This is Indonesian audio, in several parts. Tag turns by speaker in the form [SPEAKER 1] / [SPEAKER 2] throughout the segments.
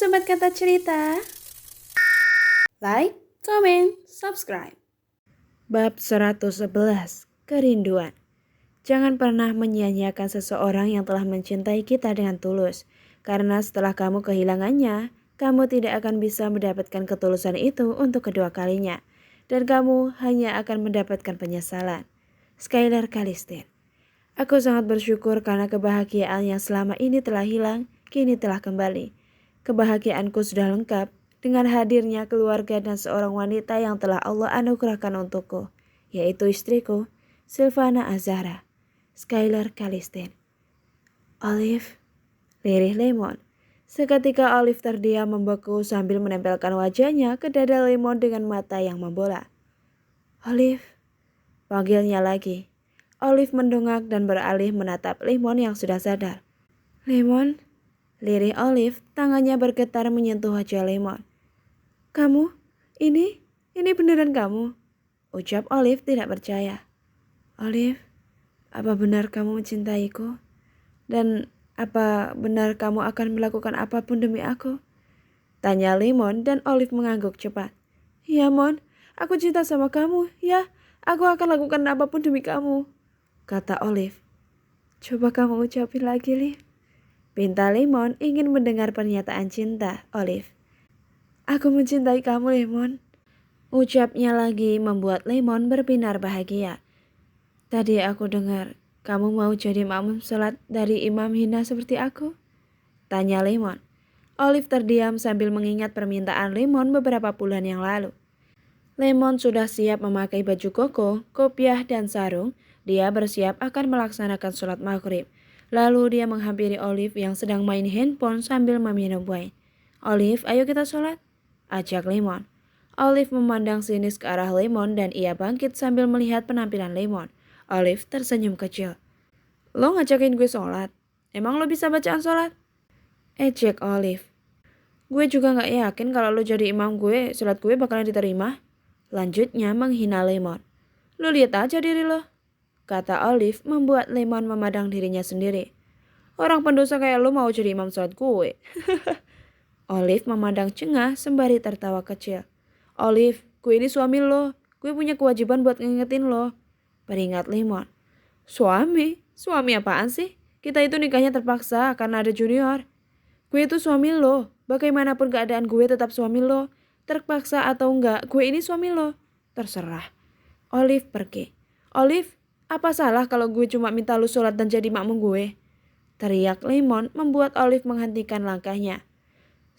[SPEAKER 1] Sobat Kata Cerita. Like, comment, subscribe. Bab 111, Kerinduan. Jangan pernah menyia-nyiakan seseorang yang telah mencintai kita dengan tulus. Karena setelah kamu kehilangannya, kamu tidak akan bisa mendapatkan ketulusan itu untuk kedua kalinya. Dan kamu hanya akan mendapatkan penyesalan. Skylar Kalistin. Aku sangat bersyukur karena kebahagiaan yang selama ini telah hilang, kini telah kembali. Kebahagiaanku sudah lengkap dengan hadirnya keluarga dan seorang wanita yang telah Allah anugerahkan untukku, yaitu istriku, Silvana Azhara. Skylar Kalistin. Olive, lirih Lemon. Seketika Olive terdiam membeku sambil menempelkan wajahnya ke dada Lemon dengan mata yang membola. Olive, panggilnya lagi. Olive mendongak dan beralih menatap Lemon yang sudah sadar. Lemon, lirih Olive, tangannya bergetar menyentuh wajah Lemon. Kamu? Ini beneran kamu? Ucap Olive tidak percaya. Olive, apa benar kamu mencintaiku? Dan apa benar kamu akan melakukan apapun demi aku? Tanya Lemon dan Olive mengangguk cepat. Ya Mon, aku cinta sama kamu, ya. Aku akan lakukan apapun demi kamu, kata Olive. Coba kamu ucapin lagi, Liv. Pinta Lemon ingin mendengar pernyataan cinta Olive. Aku mencintai kamu, Lemon. Ucapnya lagi membuat Lemon berbinar bahagia. Tadi aku dengar kamu mau jadi makmum sholat dari imam hina seperti aku? Tanya Lemon. Olive terdiam sambil mengingat permintaan Lemon beberapa bulan yang lalu. Lemon sudah siap memakai baju koko, kopiah, dan sarung. Dia bersiap akan melaksanakan sholat maghrib. Lalu dia menghampiri Olive yang sedang main handphone sambil meminum wine. Olive, ayo kita sholat, ajak Lemon. Olive memandang sinis ke arah Lemon dan ia bangkit sambil melihat penampilan Lemon. Olive tersenyum kecil. Lo ngajakin gue sholat? Emang lo bisa bacaan sholat? Ejek Olive. Gue juga gak yakin kalau lo jadi imam gue, sholat gue bakalan diterima. Lanjutnya menghina Lemon. Lo lihat aja diri lo, kata Olive membuat Lemon memandang dirinya sendiri. Orang pendosa kayak lo mau jadi imam sholat gue. Olive memandang cengah sembari tertawa kecil. Olive, gue ini suami lo. Gue punya kewajiban buat ngingetin lo, peringat Lemon. Suami? Suami apaan sih? Kita itu nikahnya terpaksa karena ada junior. Gue itu suami lo. Bagaimanapun keadaan gue tetap suami lo. Terpaksa atau enggak, gue ini suami lo. Terserah. Olive pergi. Olive, apa salah kalau gue cuma minta lo sholat dan jadi makmum gue? Teriak Lemon membuat Olive menghentikan langkahnya.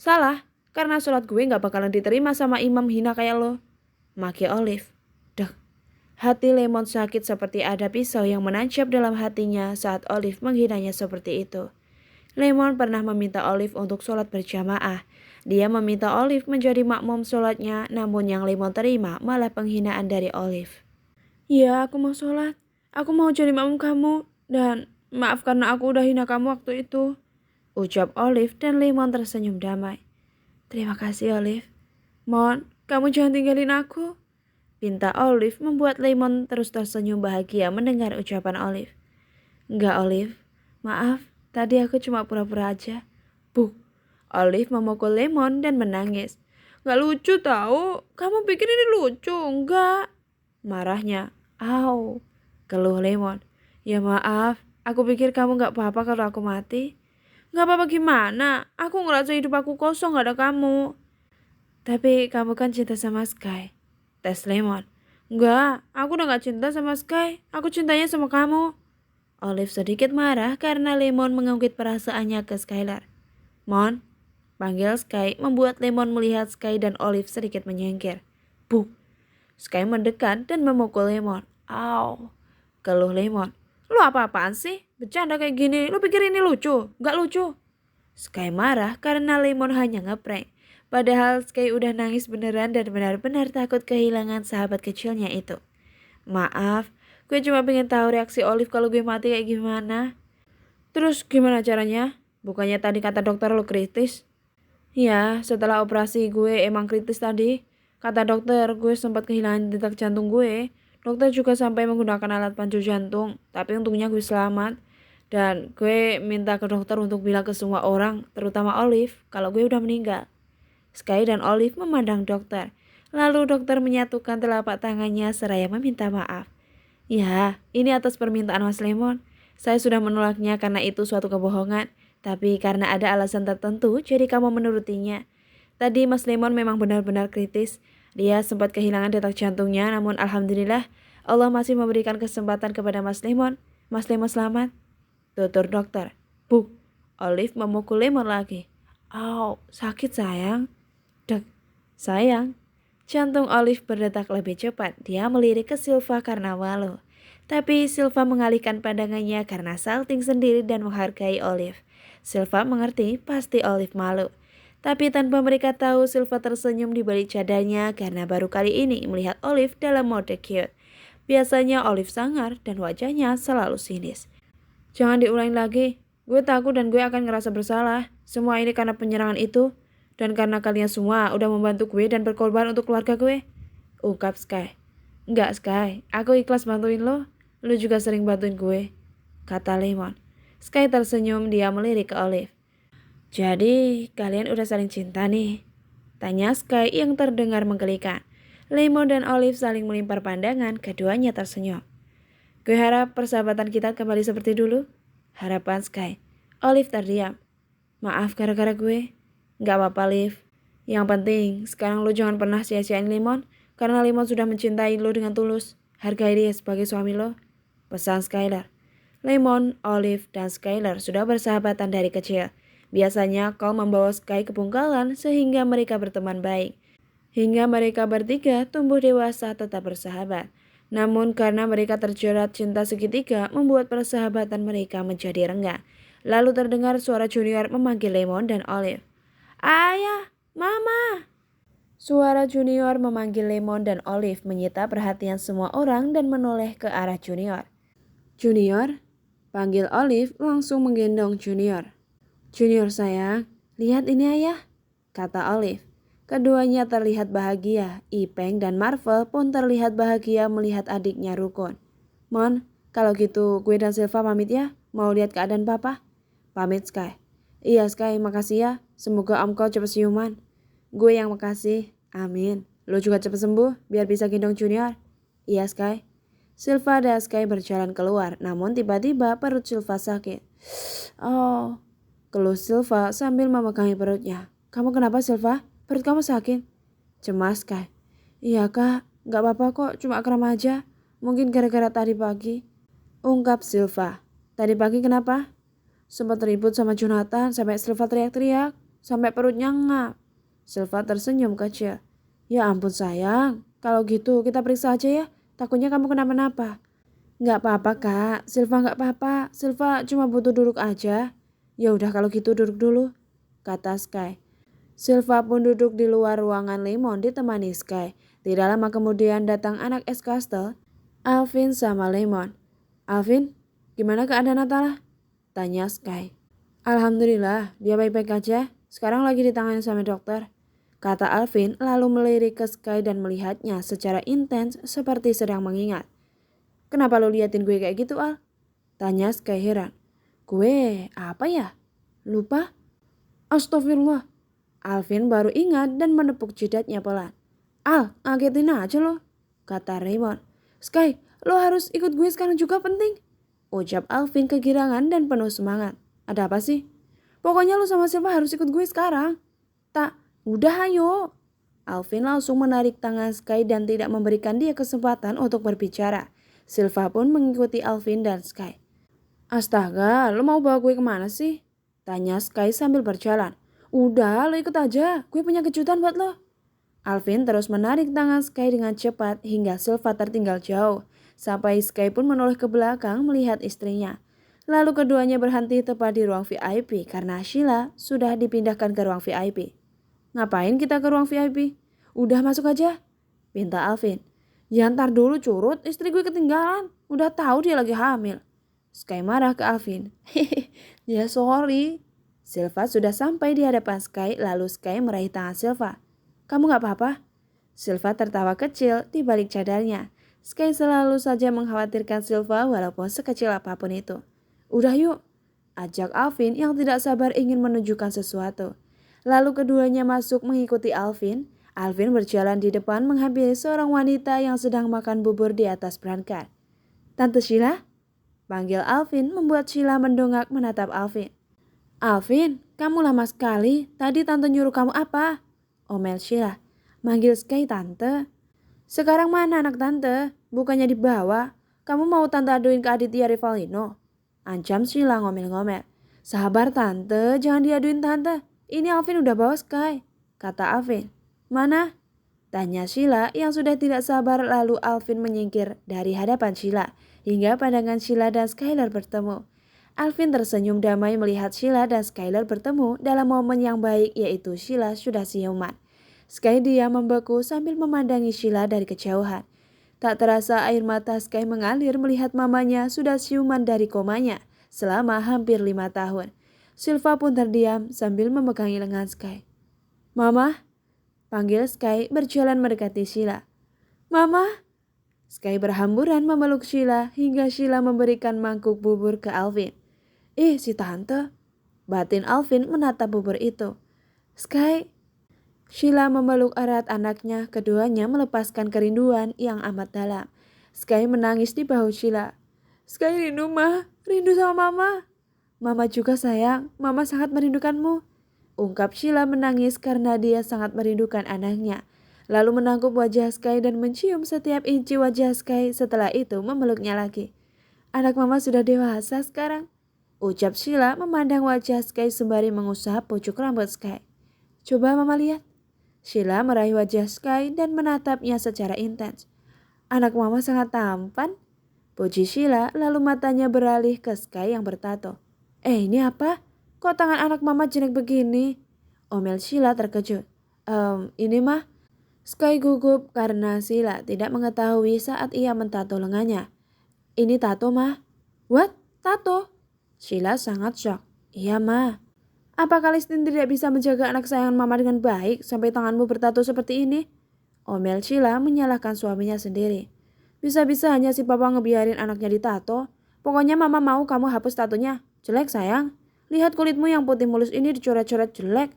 [SPEAKER 1] Salah, karena sholat gue gak bakalan diterima sama imam hina kayak lo, maki Olive. Dek. Hati Lemon sakit seperti ada pisau yang menancap dalam hatinya saat Olive menghinanya seperti itu. Lemon pernah meminta Olive untuk sholat berjamaah. Dia meminta Olive menjadi makmum sholatnya, namun yang Lemon terima malah penghinaan dari Olive. Ya, aku mau sholat. Aku mau jadi makmum kamu. Dan maaf karena aku udah hina kamu waktu itu, ucap Olive dan Lemon tersenyum damai. Terima kasih Olive. Mon, kamu jangan tinggalin aku, pinta Olive membuat Lemon terus tersenyum bahagia mendengar ucapan Olive. Enggak Olive, maaf. Tadi aku cuma pura-pura aja. Buk. Olive memukul Lemon dan menangis. Gak lucu tahu. Kamu pikir ini lucu? Enggak. Marahnya. Au. Keluh Lemon. Ya maaf. Aku pikir kamu gak apa-apa kalau aku mati. Gak apa-apa gimana? Aku ngerasa hidup aku kosong gak ada kamu. Tapi kamu kan cinta sama Sky. Tes Lemon. Enggak. Aku udah gak cinta sama Sky. Aku cintanya sama kamu. Olive sedikit marah karena Lemon mengungkit perasaannya ke Skylar. Mon, panggil Sky membuat Lemon melihat Sky dan Olive sedikit menyingkir. Buk. Sky mendekat dan memukul Lemon. Au. Keluh Lemon. Lu apa-apaan sih? Bercanda kayak gini. Lu pikir ini lucu? Gak lucu. Sky marah karena Lemon hanya ngeprank. Padahal Sky udah nangis beneran dan benar-benar takut kehilangan sahabat kecilnya itu. Maaf. Gue cuma pengen tahu reaksi Olive kalau gue mati kayak gimana. Terus gimana caranya? Bukannya tadi kata dokter lo kritis? Ya, setelah operasi gue emang kritis tadi. Kata dokter gue sempat kehilangan detak jantung gue. Dokter juga sampai menggunakan alat pancu jantung. Tapi untungnya gue selamat. Dan gue minta ke dokter untuk bilang ke semua orang, terutama Olive, kalau gue udah meninggal. Sky dan Olive memandang dokter. Lalu dokter menyatukan telapak tangannya seraya meminta maaf. Ya, ini atas permintaan Mas Lemon. Saya sudah menolaknya karena itu suatu kebohongan. Tapi karena ada alasan tertentu, jadi kamu menurutinya. Tadi Mas Lemon memang benar-benar kritis. Dia sempat kehilangan detak jantungnya, namun alhamdulillah Allah masih memberikan kesempatan kepada Mas Lemon. Mas Lemon selamat. Tutur dokter. Buk, Olive memukul Lemon lagi. Au, sakit sayang. Dek, sayang. Jantung Olive berdetak lebih cepat. Dia melirik ke Silva karena malu. Tapi Silva mengalihkan pandangannya karena salting sendiri dan menghargai Olive. Silva mengerti pasti Olive malu. Tapi tanpa mereka tahu, Silva tersenyum di balik cadanya karena baru kali ini melihat Olive dalam mode cute. Biasanya Olive sangar dan wajahnya selalu sinis. Jangan diulangi lagi. Gue takut dan gue akan ngerasa bersalah. Semua ini karena penyerangan itu. Dan karena kalian semua udah membantu gue dan berkorban untuk keluarga gue. Ungkap Sky. Enggak Sky, aku ikhlas bantuin lo. Lo juga sering bantuin gue. Kata Lemon. Sky tersenyum, dia melirik ke Olive. Jadi kalian udah saling cinta nih? Tanya Sky yang terdengar menggelikan. Lemon dan Olive saling melempar pandangan, keduanya tersenyum. Gue harap persahabatan kita kembali seperti dulu. Harapan Sky. Olive terdiam. Maaf gara-gara gue. Gak apa-apa Liv. Yang penting sekarang lo jangan pernah sia-siain Lemon. Karena Lemon sudah mencintai lo dengan tulus. Hargai dia sebagai suami lo. Pesan Skylar. Lemon, Olive, dan Skylar sudah bersahabatan dari kecil. Biasanya kau membawa Sky ke pungkalan sehingga mereka berteman baik. Hingga mereka bertiga tumbuh dewasa tetap bersahabat. Namun karena mereka terjerat cinta segitiga membuat persahabatan mereka menjadi renggang. Lalu terdengar suara Junior memanggil Lemon dan Olive. Ayah, Mama. Suara Junior memanggil Lemon dan Olive menyita perhatian semua orang dan menoleh ke arah Junior. Junior, panggil Olive langsung menggendong Junior. Junior sayang, lihat ini ayah, kata Olive. Keduanya terlihat bahagia, Ipeng dan Marvel pun terlihat bahagia melihat adiknya rukun. Mon, kalau gitu gue dan Silva pamit ya, mau lihat keadaan papa. Pamit Sky. Iya Sky, makasih ya, semoga om kau cepat siuman. Gue yang makasih, amin. Lo juga cepat sembuh, biar bisa gendong Junior. Iya Sky. Silva dan Sky berjalan keluar, namun tiba-tiba perut Silva sakit. Oh, keluh Silva sambil memegangi perutnya. Kamu kenapa Silva? Perut kamu sakit? Cemas Sky. Iya kak, gak apa-apa kok, cuma kram aja. Mungkin gara-gara tadi pagi. Ungkap Silva. Tadi pagi kenapa? Sempat ribut sama Jonathan sampai Silva teriak-teriak. Sampai perutnya ngap. Silva tersenyum kecil. Ya ampun sayang, kalau gitu kita periksa aja ya. Takutnya kamu kenapa-napa. Gak apa-apa kak, Silva gak apa-apa. Silva cuma butuh duduk aja. Ya udah kalau gitu duduk dulu, kata Sky. Silva pun duduk di luar ruangan Lemon ditemani Sky. Tidak lama kemudian datang anak Castle, Alvin sama Lemon. Alvin, gimana keadaan Natala? Tanya Sky. Alhamdulillah, dia baik-baik aja. Sekarang lagi ditangani sama dokter, kata Alvin lalu melirik ke Sky dan melihatnya secara intens seperti sedang mengingat. Kenapa lo liatin gue kayak gitu Al? Tanya Sky heran. Gue apa ya? Lupa? Astagfirullah. Alvin baru ingat dan menepuk jidatnya pelan. Al, ngagetin aja lo, kata Raymond. Sky, lo harus ikut gue sekarang juga penting, ucap Alvin kegirangan dan penuh semangat. Ada apa sih? Pokoknya lo sama Silva harus ikut gue sekarang. Tak, udah ayo. Alvin langsung menarik tangan Sky dan tidak memberikan dia kesempatan untuk berbicara. Silva pun mengikuti Alvin dan Sky. Astaga, lo mau bawa gue kemana sih? Tanya Sky sambil berjalan. Udah, lo ikut aja. Gue punya kejutan buat lo. Alvin terus menarik tangan Sky dengan cepat hingga Silva tertinggal jauh. Sampai Sky pun menoleh ke belakang melihat istrinya. Lalu keduanya berhenti tepat di ruang VIP karena Sheila sudah dipindahkan ke ruang VIP. Ngapain kita ke ruang VIP? Udah masuk aja, pinta Alvin. Ya ntar dulu curut, istri gue ketinggalan. Udah tahu dia lagi hamil. Sky marah ke Alvin. Ya sorry. Silva sudah sampai di hadapan Sky, lalu Sky meraih tangan Silva. Kamu gak apa-apa? Silva tertawa kecil di balik cadarnya. Sky selalu saja mengkhawatirkan Silva walaupun sekecil apapun itu. Udah yuk, ajak Alvin yang tidak sabar ingin menunjukkan sesuatu. Lalu keduanya masuk mengikuti Alvin. Alvin berjalan di depan menghampiri seorang wanita yang sedang makan bubur di atas perangkat. Tante Sheila? Panggil Alvin membuat Sheila mendongak menatap Alvin. Alvin, kamu lama sekali. Tadi tante nyuruh kamu apa? Omel Sheila. Manggil Sky tante. Sekarang mana anak tante? Bukannya dibawa. Kamu mau tante aduin ke Aditya Rivalino? Ancam Sheila ngomel-ngomel. Sabar tante, jangan diaduin tante. Ini Alvin udah bawa Sky, kata Alvin. Mana? Tanya Sheila yang sudah tidak sabar, lalu Alvin menyingkir dari hadapan Sheila hingga pandangan Sheila dan Skylar bertemu. Alvin tersenyum damai melihat Sheila dan Skylar bertemu dalam momen yang baik, yaitu Sheila sudah siuman. Sky diam membeku sambil memandangi Sheila dari kejauhan. Tak terasa air mata Sky mengalir melihat mamanya sudah siuman dari komanya selama hampir 5 tahun. Silva pun terdiam sambil memegangi lengan Sky. Mama, panggil Sky berjalan mendekati Sheila. Mama, Sky berhamburan memeluk Sheila hingga Sheila memberikan mangkuk bubur ke Alvin. Si tante, batin Alvin menatap bubur itu. Sky, Sheila memeluk erat anaknya, keduanya melepaskan kerinduan yang amat dalam. Sky menangis di bahu Sheila. Sky rindu rindu sama mama. Mama juga sayang, mama sangat merindukanmu. Ungkap Sheila menangis karena dia sangat merindukan anaknya. Lalu menangkup wajah Sky dan mencium setiap inci wajah Sky, setelah itu memeluknya lagi. Anak mama sudah dewasa sekarang, ucap Sheila memandang wajah Sky sembari mengusap pucuk rambut Sky. Coba mama lihat. Sheila meraih wajah Sky dan menatapnya secara intens. Anak mama sangat tampan, puji Sheila, lalu matanya beralih ke Sky yang bertato. Ini apa? Kok tangan anak mama jelek begini? Omel Sheila terkejut. Ini mah. Sky gugup karena Sheila tidak mengetahui saat ia mentato lengannya. Ini tato mah. What? Tato? Sheila sangat shock. Iya mah. Apa Kalistin tidak bisa menjaga anak sayangan mama dengan baik sampai tanganmu bertato seperti ini? Omel Sheila menyalahkan suaminya sendiri. Bisa-bisa hanya si papa ngebiarin anaknya ditato. Pokoknya mama mau kamu hapus tatonya. Jelek sayang. Lihat kulitmu yang putih mulus ini dicoret-coret jelek.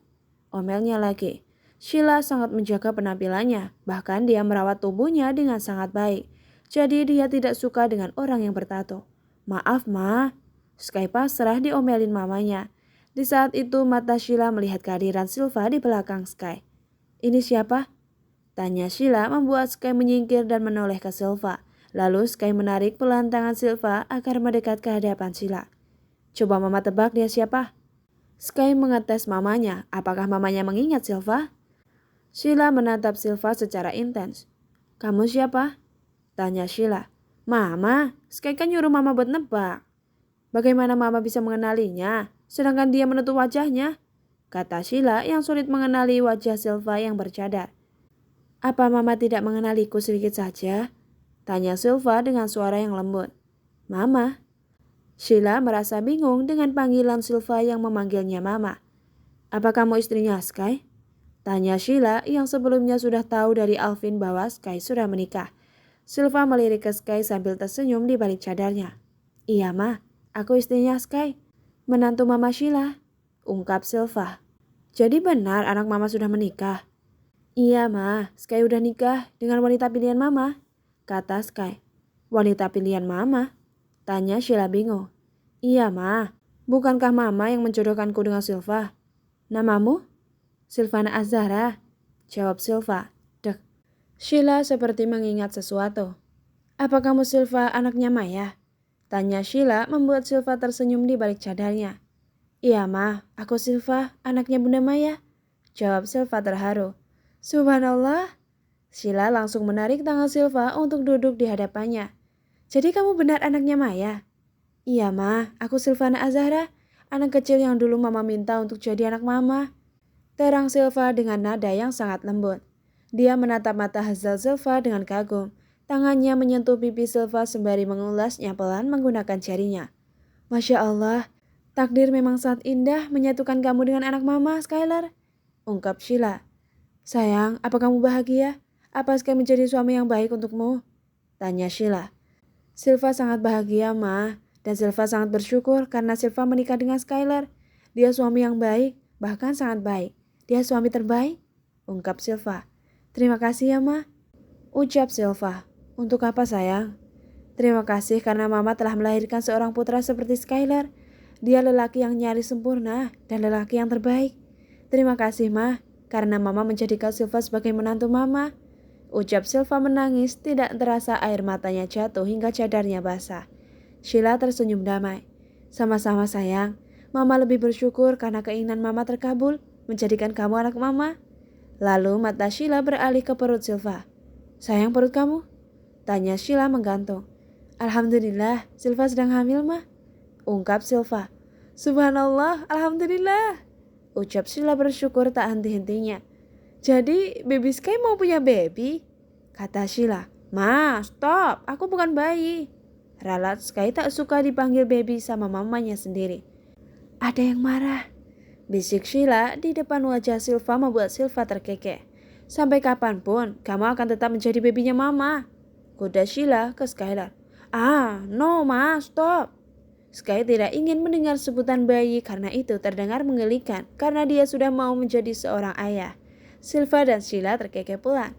[SPEAKER 1] Omelnya lagi. Sheila sangat menjaga penampilannya. Bahkan dia merawat tubuhnya dengan sangat baik. Jadi dia tidak suka dengan orang yang bertato. Maaf ma. Sky pasrah diomelin mamanya. Di saat itu mata Sheila melihat kehadiran Silva di belakang Sky. Ini siapa? Tanya Sheila membuat Sky menyingkir dan menoleh ke Silva. Lalu Sky menarik pelan tangan Silva agar mendekat ke hadapan Sheila. Coba mama tebak dia siapa? Sky mengetes mamanya. Apakah mamanya mengingat Silva? Sheila menatap Silva secara intens. Kamu siapa? Tanya Sheila. Mama, Sky kan nyuruh mama buat nebak. Bagaimana mama bisa mengenalinya, sedangkan dia menutup wajahnya? Kata Sheila yang sulit mengenali wajah Silva yang bercadar. Apa mama tidak mengenaliku sedikit saja? Tanya Silva dengan suara yang lembut. Mama. Sheila merasa bingung dengan panggilan Silva yang memanggilnya mama. Apa kamu istrinya Sky? Tanya Sheila yang sebelumnya sudah tahu dari Alvin bahwa Sky sudah menikah. Silva melirik ke Sky sambil tersenyum di balik cadarnya. Iya ma, aku istrinya Sky. Menantu mama Sheila, ungkap Silva. Jadi benar anak mama sudah menikah? Iya ma, Sky udah nikah dengan wanita pilihan mama, kata Sky. Wanita pilihan mama? Tanya Sheila bingung. Iya ma, bukankah mama yang menjodohkanku dengan Silva? Namamu? Silvana Azhara, jawab Silva. Dek. Sheila seperti mengingat sesuatu. Apa kamu Silva anaknya Maya? Tanya Sheila membuat Silva tersenyum di balik cadarnya. Iya ma, aku Silva, anaknya Bunda Maya, jawab Silva terharu. Subhanallah. Sheila langsung menarik tangan Silva untuk duduk di hadapannya. Jadi kamu benar anaknya Maya? Iya ma, aku Silvana Azhara, anak kecil yang dulu mama minta untuk jadi anak mama. Terang Silva dengan nada yang sangat lembut. Dia menatap mata Hazal Silva dengan kagum. Tangannya menyentuh pipi Silva sembari mengulasnya pelan menggunakan jarinya. Masya Allah, takdir memang sangat indah menyatukan kamu dengan anak mama, Skylar, ungkap Sheila. Sayang, apa kamu bahagia? Apa Sky menjadi suami yang baik untukmu? Tanya Sheila. Silva sangat bahagia, Ma. Dan Silva sangat bersyukur karena Silva menikah dengan Skylar. Dia suami yang baik, bahkan sangat baik. Dia suami terbaik, ungkap Silva. Terima kasih ya, Ma. Ucap Silva. Untuk apa sayang? Terima kasih karena Mama telah melahirkan seorang putra seperti Skylar. Dia lelaki yang nyaris sempurna dan lelaki yang terbaik. Terima kasih, Ma, karena Mama menjadikan Silva sebagai menantu Mama. Ucap Silva menangis, tidak terasa air matanya jatuh hingga cadarnya basah. Sheila tersenyum damai. Sama-sama sayang, Mama lebih bersyukur karena keinginan Mama terkabul, menjadikan kamu anak Mama. Lalu mata Sheila beralih ke perut Silva. Sayang perut kamu? Tanya Sheila menggantung. Alhamdulillah, Silva sedang hamil, Ma. Ungkap Silva. Subhanallah, Alhamdulillah. Ucap Sheila bersyukur tak henti-hentinya. Jadi baby Sky mau punya baby? Kata Sheila. Ma, stop, aku bukan bayi. Ralat Sky tak suka dipanggil baby sama mamanya sendiri. Ada yang marah. Bisik Sheila di depan wajah Silva membuat Silva terkekeh. Sampai kapanpun kamu akan tetap menjadi babynya Mama. Goda Sheila ke Skylar. No Ma, stop. Sky tidak ingin mendengar sebutan bayi karena itu terdengar menggelikan karena dia sudah mau menjadi seorang ayah. Silva dan Sheila terkekeh pelan.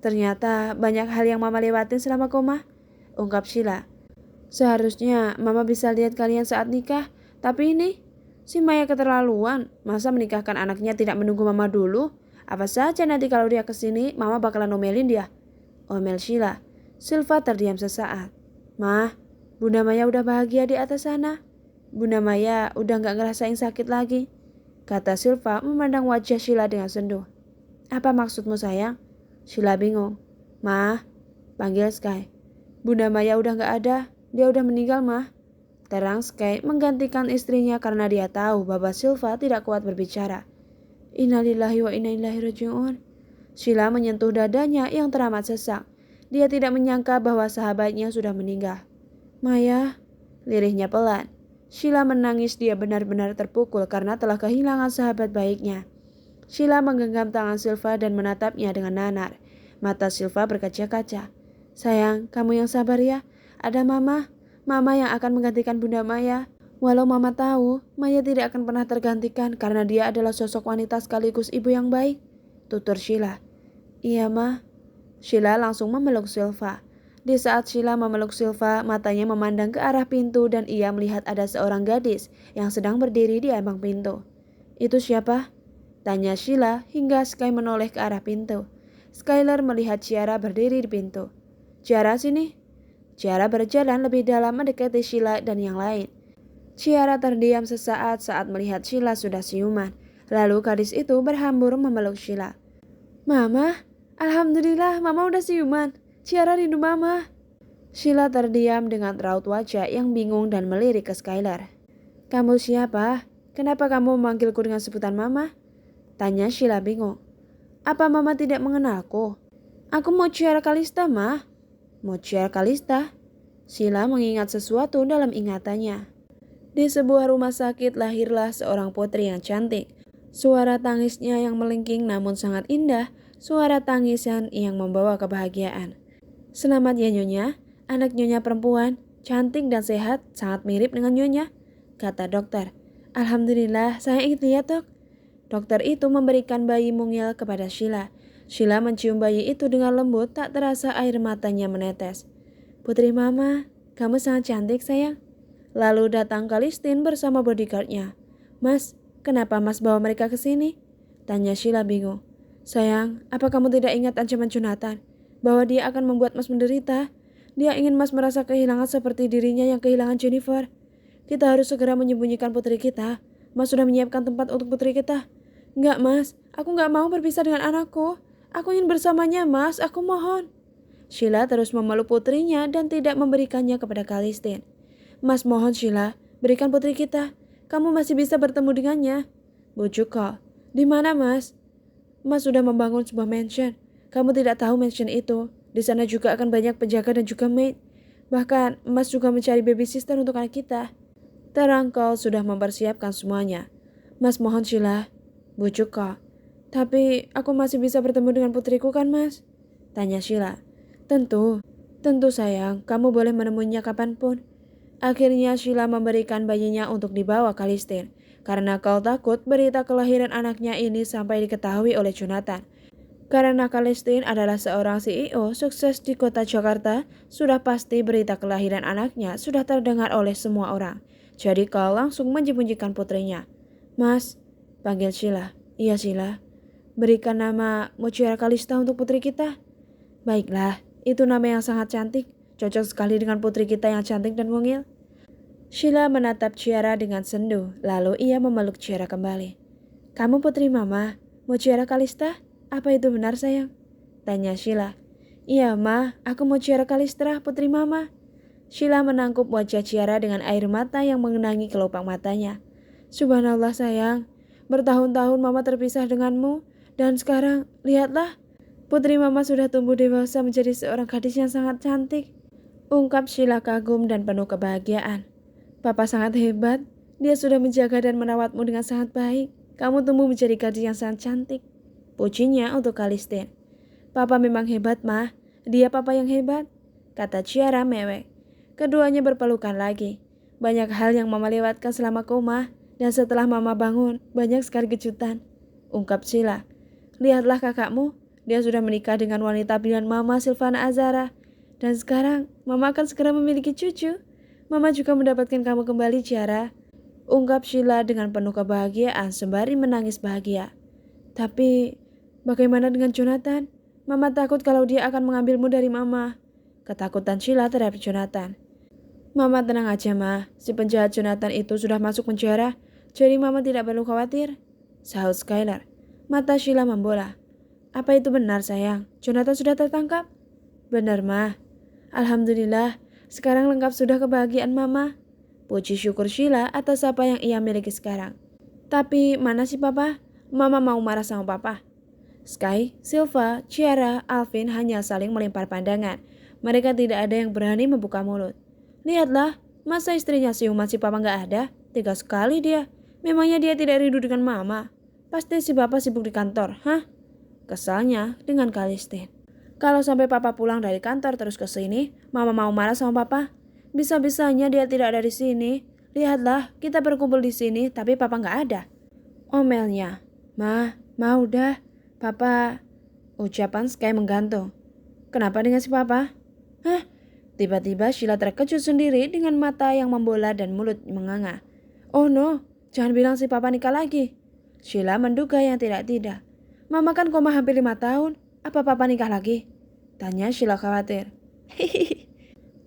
[SPEAKER 1] Ternyata banyak hal yang Mama lewatin selama koma, ungkap Sheila. Seharusnya Mama bisa lihat kalian saat nikah, tapi ini si Maya keterlaluan. Masa menikahkan anaknya tidak menunggu Mama dulu? Apa saja nanti kalau dia kesini, Mama bakalan omelin dia. Omel Sheila. Silva terdiam sesaat. Mah, Bunda Maya udah bahagia di atas sana. Bunda Maya udah gak ngerasain sakit lagi, kata Silva memandang wajah Sheila dengan senduh. Apa maksudmu sayang? Sheila bingung. Mah, panggil Sky. Bunda Maya udah gak ada, dia udah meninggal, Mah. Terang Sky menggantikan istrinya karena dia tahu bahwa Silva tidak kuat berbicara. Innalillahi wa inna ilaihi raji'un. Sheila menyentuh dadanya yang teramat sesak. Dia tidak menyangka bahwa sahabatnya sudah meninggal. Maya, lirihnya pelan. Sheila menangis, dia benar-benar terpukul karena telah kehilangan sahabat baiknya. Sheila menggenggam tangan Silva dan menatapnya dengan nanar. Mata Silva berkaca-kaca. Sayang, kamu yang sabar ya. Ada Mama yang akan menggantikan Bunda Maya. Walau Mama tahu, Maya tidak akan pernah tergantikan karena dia adalah sosok wanita sekaligus ibu yang baik, tutur Sheila. Iya, Ma. Sheila langsung memeluk Silva. Di saat Sheila memeluk Silva, matanya memandang ke arah pintu dan ia melihat ada seorang gadis yang sedang berdiri di ambang pintu. Itu siapa? Tanya Sheila hingga Sky menoleh ke arah pintu. Skylar melihat Ciara berdiri di pintu. Ciara sini. Ciara berjalan lebih dalam mendekati Sheila dan yang lain. Ciara terdiam sesaat saat melihat Sheila sudah siuman. Lalu gadis itu berhambur memeluk Sheila. Mama, alhamdulillah Mama udah siuman. Ciara rindu Mama. Sheila terdiam dengan raut wajah yang bingung dan melirik ke Skylar. Kamu siapa? Kenapa kamu memanggilku dengan sebutan Mama? Tanya Sheila bingung. Apa Mama tidak mengenalku? Aku mau Ciara Kalista, Ma. Mau Ciara Kalista? Sheila mengingat sesuatu dalam ingatannya. Di sebuah rumah sakit lahirlah seorang putri yang cantik. Suara tangisnya yang melengking namun sangat indah, suara tangisan yang membawa kebahagiaan. Selamat ya Nyonya, anak Nyonya perempuan, cantik dan sehat, sangat mirip dengan Nyonya, kata dokter. Alhamdulillah, saya ingin lihat dok. Dokter itu memberikan bayi mungil kepada Sheila. Sheila mencium bayi itu dengan lembut, tak terasa air matanya menetes. Putri Mama, kamu sangat cantik sayang. Lalu datang Kalistin bersama bodyguardnya. Mas, kenapa Mas bawa mereka ke sini? Tanya Sheila bingung. Sayang, apa kamu tidak ingat ancaman Jonathan? Bahwa dia akan membuat Mas menderita. Dia ingin Mas merasa kehilangan seperti dirinya yang kehilangan Jennifer. Kita harus segera menyembunyikan putri kita. Mas sudah menyiapkan tempat untuk putri kita. Enggak Mas, aku enggak mau berpisah dengan anakku. Aku ingin bersamanya Mas, aku mohon. Sheila terus memeluk putrinya dan tidak memberikannya kepada Kalistin. Mas mohon Sheila, berikan putri kita. Kamu masih bisa bertemu dengannya. Bujuk kok. Di mana Mas? Mas sudah membangun sebuah mansion. Kamu tidak tahu mansion itu. Di sana juga akan banyak penjaga dan juga maid. Bahkan Mas juga mencari baby sister untuk anak kita. Terangkau sudah mempersiapkan semuanya. Mas mohon Sheila. Bujuk kok. Tapi aku masih bisa bertemu dengan putriku kan Mas? Tanya Sheila. Tentu sayang, kamu boleh menemuinya kapanpun. Akhirnya Sheila memberikan bayinya untuk dibawa Kalistin. Karena Carl takut berita kelahiran anaknya ini sampai diketahui oleh Jonathan. Karena Kalistin adalah seorang CEO sukses di kota Jakarta, sudah pasti berita kelahiran anaknya sudah terdengar oleh semua orang. Jadi Carl langsung menyembunyikan putrinya. Mas, panggil Sheila. Iya Sheila. Berikan nama Mutiara Kalista untuk putri kita. Baiklah, itu nama yang sangat cantik. Cocok sekali dengan putri kita yang cantik dan mungil. Sheila menatap Ciara dengan sendu, lalu ia memeluk Ciara kembali. Kamu putri mama, Mutiara Kalista? Apa itu benar sayang? Tanya Sheila. Iya ma, aku Mutiara Kalista, putri mama. Sheila menangkup wajah Ciara dengan air mata yang mengenangi kelopak matanya. Subhanallah sayang, bertahun-tahun mama terpisah denganmu, dan sekarang lihatlah, putri mama sudah tumbuh dewasa menjadi seorang gadis yang sangat cantik. Ungkap Sheila kagum dan penuh kebahagiaan. Papa sangat hebat, dia sudah menjaga dan merawatmu dengan sangat baik. Kamu tumbuh menjadi gadis yang sangat cantik. Pujinya untuk Kalistin. Papa memang hebat mah, dia papa yang hebat, kata Ciara mewek. Keduanya berpelukan lagi. Banyak hal yang mama lewatkan selama koma, dan setelah mama bangun, banyak sekali kejutan. Ungkap Sheila. Lihatlah kakakmu, dia sudah menikah dengan wanita pilihan mama Silvana Azara. Dan sekarang, mama akan segera memiliki cucu. Mama juga mendapatkan kamu kembali, Ciara. Ungkap Sheila dengan penuh kebahagiaan sembari menangis bahagia. Tapi, bagaimana dengan Jonathan? Mama takut kalau dia akan mengambilmu dari mama. Ketakutan Sheila terhadap Jonathan. Mama tenang aja ma, si penjahat Jonathan itu sudah masuk penjara, jadi mama tidak perlu khawatir. Sahut Skylar. Mata Sheila membola. Apa itu benar sayang? Jonathan sudah tertangkap? Benar ma. Alhamdulillah, sekarang lengkap sudah kebahagiaan mama. Puji syukur Sheila atas apa yang ia miliki sekarang. Tapi mana sih papa? Mama mau marah sama papa. Sky, Silva, Ciara, Alvin hanya saling melempar pandangan. Mereka tidak ada yang berani membuka mulut. Lihatlah, masa istrinya siuman si papa gak ada? Tega sekali dia. Memangnya dia tidak rindu dengan mama? Pasti si papa sibuk di kantor, hah? Kesalnya dengan Kalistin. Kalau sampai papa pulang dari kantor terus ke sini, mama mau marah sama papa. Bisa-bisanya dia tidak ada di sini. Lihatlah, kita berkumpul di sini, tapi papa nggak ada. Omelnya, ma udah, papa. Ucapan Sky menggantung. Kenapa dengan si papa? Hah? Tiba-tiba Sheila terkejut sendiri dengan mata yang membola dan mulut menganga. Oh no, jangan bilang si papa nikah lagi. Sheila menduga yang tidak-tidak. Mama kan koma hampir 5 tahun. Apa papa nikah lagi? Tanya Sheila khawatir.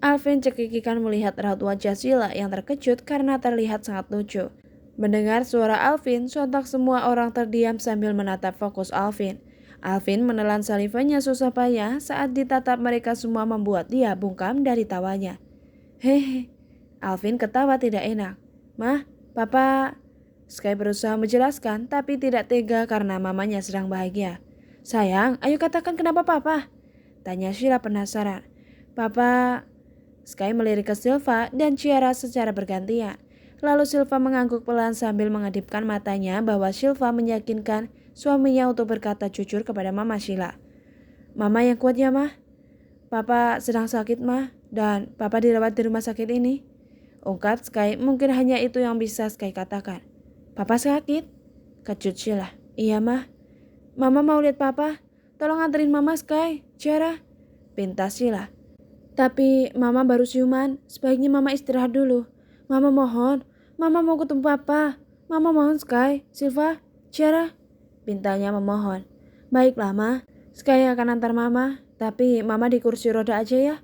[SPEAKER 1] Alvin cekikikan melihat raut wajah Sheila yang terkejut karena terlihat sangat lucu. Mendengar suara Alvin, sontak semua orang terdiam sambil menatap fokus Alvin. Alvin menelan salivanya susah payah saat ditatap mereka semua membuat dia bungkam dari tawanya. Hehe, Alvin ketawa tidak enak. Mah, papa... Sky berusaha menjelaskan tapi tidak tega karena mamanya sedang bahagia. Sayang, ayo katakan kenapa papa? Tanya Sheila penasaran. Papa... Sky melirik ke Silva dan Ciara secara bergantian. Lalu Silva mengangguk pelan sambil mengedipkan matanya bahwa Silva meyakinkan suaminya untuk berkata jujur kepada Mama Sheila. Mama yang kuat ya, Mah. Papa sedang sakit, Mah, dan Papa dirawat di rumah sakit ini. Ungkap Sky, mungkin hanya itu yang bisa Sky katakan. Papa sakit? Kejut Sheila. Iya, Mah. Mama mau lihat Papa. Tolong anterin Mama, Sky. Ciara. Pinta Sheila. Tapi Mama baru siuman. Sebaiknya Mama istirahat dulu. Mama mohon. Mama mau ketemu Papa. Mama mohon, Sky. Silva. Ciara. Pintanya memohon. Baiklah, Ma. Sky akan antar Mama. Tapi Mama di kursi roda aja ya.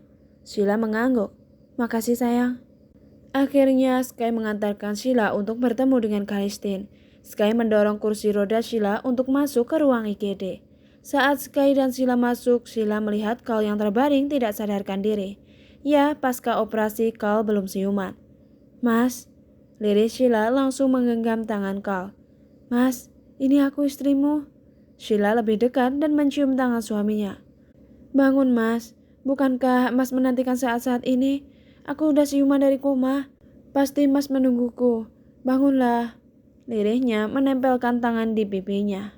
[SPEAKER 1] Sheila mengangguk. Makasih sayang. Akhirnya Sky mengantarkan Sheila untuk bertemu dengan Kalistin. Sky mendorong kursi roda Sheila untuk masuk ke ruang IGD. Saat Sky dan Sheila masuk, Sheila melihat Carl yang terbaring tidak sadarkan diri. Ya, pasca operasi Carl belum siuman. Mas, lirik Sheila langsung menggenggam tangan Carl. Mas, ini aku istrimu. Sheila lebih dekat dan mencium tangan suaminya. Bangun Mas, bukankah Mas menantikan saat-saat ini? Aku udah siuman dari koma. Pasti Mas menungguku. Bangunlah. Lirihnya menempelkan tangan di pipinya.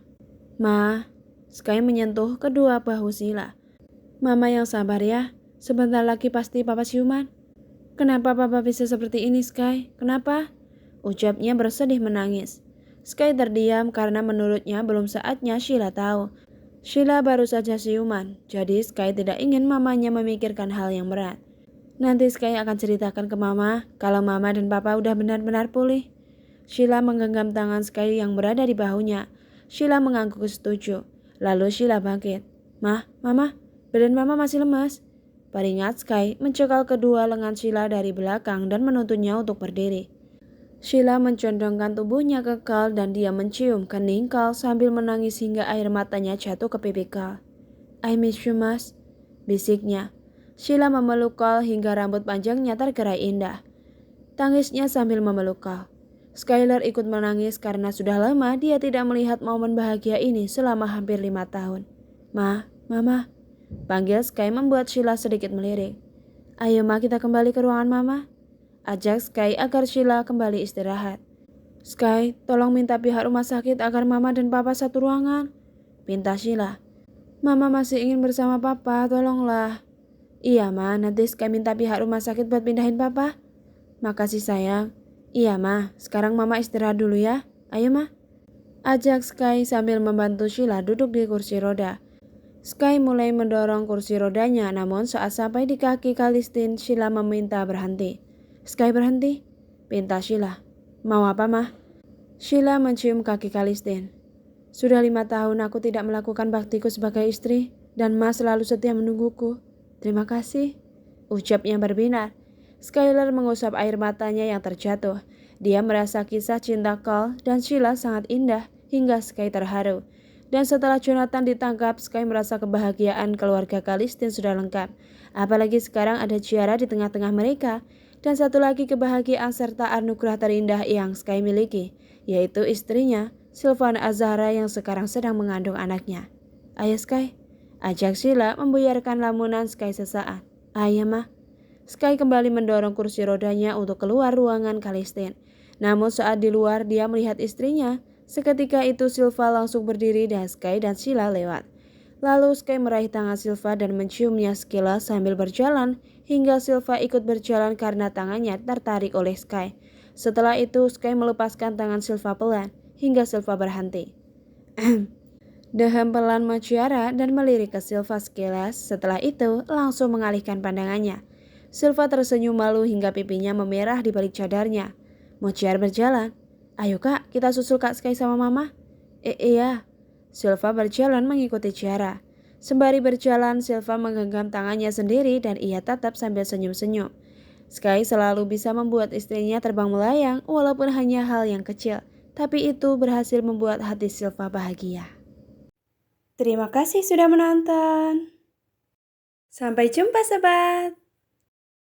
[SPEAKER 1] Ma, Sky menyentuh kedua bahu Sheila. Mama yang sabar ya. Sebentar lagi pasti Papa siuman. Kenapa papa bisa seperti ini, Sky? Kenapa? Ucapnya bersedih menangis. Sky terdiam karena menurutnya belum saatnya Sheila tahu. Sheila baru saja siuman, jadi Sky tidak ingin mamanya memikirkan hal yang berat. Nanti Sky akan ceritakan ke mama kalau mama dan papa udah benar-benar pulih. Sheila menggenggam tangan Sky yang berada di bahunya. Sheila mengangguk setuju. Lalu Sheila bangkit. Mama, badan mama masih lemas. Peringat Sky mencekal kedua lengan Sheila dari belakang dan menuntunnya untuk berdiri. Sheila mencondongkan tubuhnya ke Carl dan dia mencium kening Carl sambil menangis hingga air matanya jatuh ke pipi Carl. I miss you, Mas, bisiknya. Sheila memeluk Carl hingga rambut panjangnya tergerai indah. Tangisnya sambil memeluk Carl. Skylar ikut menangis karena sudah lama dia tidak melihat momen bahagia ini selama hampir 5 tahun. Mama, panggil Sky membuat Sheila sedikit melirik. Ayo kita kembali ke ruangan mama. Ajak Sky agar Sheila kembali istirahat. Sky, tolong minta pihak rumah sakit agar mama dan papa satu ruangan, pinta Sheila. Mama masih ingin bersama papa, tolonglah. Iya nanti Sky minta pihak rumah sakit buat pindahin papa. Makasih sayang. Iya sekarang mama istirahat dulu ya. Ayo ajak Sky sambil membantu Sheila duduk di kursi roda. Sky mulai mendorong kursi rodanya, namun saat sampai di kaki Kalistin, Sheila meminta berhenti. Sky berhenti, pinta Sheila. Mau apa Sheila mencium kaki Kalistin. Sudah 5 tahun aku tidak melakukan baktiku sebagai istri, dan Mas selalu setia menungguku. Terima kasih, ucapnya berbinar. Skylar mengusap air matanya yang terjatuh. Dia merasa kisah cinta Carl dan Sheila sangat indah hingga Sky terharu. Dan setelah Jonathan ditangkap, Sky merasa kebahagiaan keluarga Kalistin sudah lengkap. Apalagi sekarang ada Ciara di tengah-tengah mereka. Dan satu lagi kebahagiaan serta anugerah terindah yang Sky miliki, yaitu istrinya, Sylvan Azahra yang sekarang sedang mengandung anaknya. Ayo Sky, ajak Sheila membuyarkan lamunan Sky sesaat. Ayo Sky kembali mendorong kursi rodanya untuk keluar ruangan Kalistin. Namun saat di luar dia melihat istrinya. Seketika itu Sylva langsung berdiri dan Sky dan Sheila lewat. Lalu Sky meraih tangan Sylva dan menciumnya sekilas sambil berjalan hingga Sylva ikut berjalan karena tangannya tertarik oleh Sky. Setelah itu Sky melepaskan tangan Sylva pelan hingga Sylva berhenti. Dehem pelan Ciara dan melirik ke Sylva sekilas. Setelah itu langsung mengalihkan pandangannya. Sylva tersenyum malu hingga pipinya memerah di balik cadarnya. Ciara berjalan. Ayo kak, kita susul kak Sky sama mama. Iya. Sylva berjalan mengikuti Ciara. Sembari berjalan, Sylva menggenggam tangannya sendiri dan ia tatap sambil senyum-senyum. Sky selalu bisa membuat istrinya terbang melayang walaupun hanya hal yang kecil. Tapi itu berhasil membuat hati Sylva bahagia. Terima kasih sudah menonton. Sampai jumpa sobat.